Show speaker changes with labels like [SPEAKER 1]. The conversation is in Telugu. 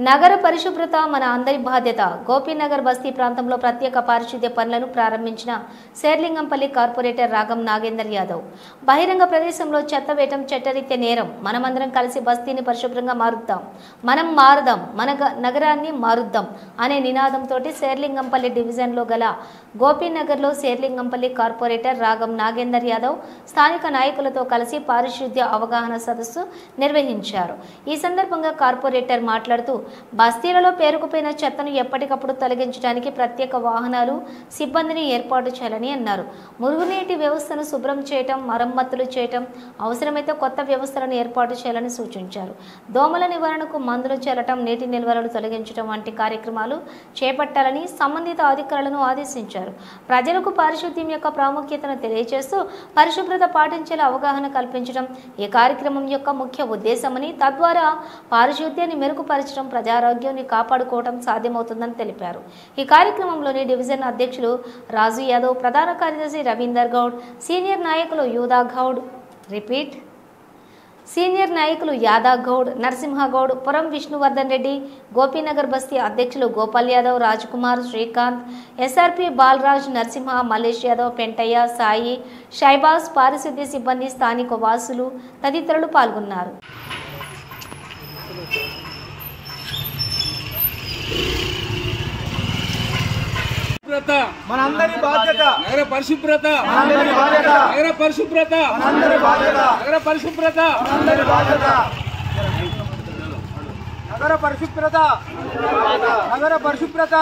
[SPEAKER 1] నగర పరిశుభ్రత మన అందరి బాధ్యత. గోపీనగర్ బస్తీ ప్రాంతంలో ప్రత్యేక పారిశుద్ధ్య పనులను ప్రారంభించిన శేర్లింగంపల్లి కార్పొరేటర్ రాగం నాగేందర్ యాదవ్. బహిరంగ ప్రదేశంలో చెత్త వేయటం చట్టరీత్యా నేరం. మనమందరం కలిసి బస్తీని పరిశుభ్రంగా మారుద్దాం, మనం మారుదాం, మన నగరాన్ని మారుద్దాం అనే నినాదంతో శేర్లింగంపల్లి డివిజన్లో గల గోపీనగర్లో శేర్లింగంపల్లి కార్పొరేటర్ రాగం నాగేందర్ యాదవ్ స్థానిక నాయకులతో కలిసి పారిశుద్ధ్య అవగాహన సదస్సు నిర్వహించారు. ఈ సందర్భంగా కార్పొరేటర్ మాట్లాడుతూ బస్తీలలో పేరుకుపోయిన చెత్తను ఎప్పటికప్పుడు తొలగించడానికి ప్రత్యేక వాహనాలు, సిబ్బందిని ఏర్పాటు చేయాలని అన్నారు. మురుగునీటి వ్యవస్థను శుభ్రం చేయటం, మరమ్మతులు చేయటం, అవసరమైతే కొత్త వ్యవస్థలను ఏర్పాటు చేయాలని సూచించారు. దోమల నివారణకు మందులు చేరటం, నీటి నిల్వలను తొలగించడం వంటి కార్యక్రమాలు చేపట్టాలని సంబంధిత అధికారులను ఆదేశించారు. ప్రజలకు పారిశుద్ధ్యం యొక్క ప్రాముఖ్యతను తెలియజేస్తూ పరిశుభ్రత పాటించేలా అవగాహన కల్పించడం ఈ కార్యక్రమం యొక్క ముఖ్య ఉద్దేశమని, తద్వారా పారిశుద్ధ్యాన్ని మెరుగుపరచడం, ప్రజారోగ్యాన్ని కాపాడుకోవడం సాధ్యమవుతుందని తెలిపారు. ఈ కార్యక్రమంలోని డివిజన్ అధ్యక్షులు రాజు యాదవ్, ప్రధాన కార్యదర్శి రవీందర్ గౌడ్, సీనియర్ నాయకులు యూదా గౌడ్, సీనియర్ నాయకులు యాదవ్ గౌడ్, నరసింహగౌడ్, పురం విష్ణువర్ధన్ రెడ్డి, గోపీనగర్ బస్తీ అధ్యక్షులు గోపాల్ యాదవ్, రాజ్ కుమార్, శ్రీకాంత్, ఎస్ఆర్పి బాలరాజ్, నరసింహ, మల్లేష్ యాదవ్, పెంటయ్య, సాయి, షైబాజ్, పారిశుద్ధ్య సిబ్బంది, స్థానిక వాసులు తదితరులు పాల్గొన్నారు.
[SPEAKER 2] మనందరి బాధ్యత.
[SPEAKER 3] నగర పరిశుభ్రత,
[SPEAKER 2] మనందరి బాధ్యత.
[SPEAKER 3] నగర పరిశుభ్రత,
[SPEAKER 2] మనందరి బాధ్యత.
[SPEAKER 3] నగర పరిశుభ్రత,
[SPEAKER 2] మనందరి బాధ్యత. నగర పరిశుభ్రత, నగర పరిశుభ్రత.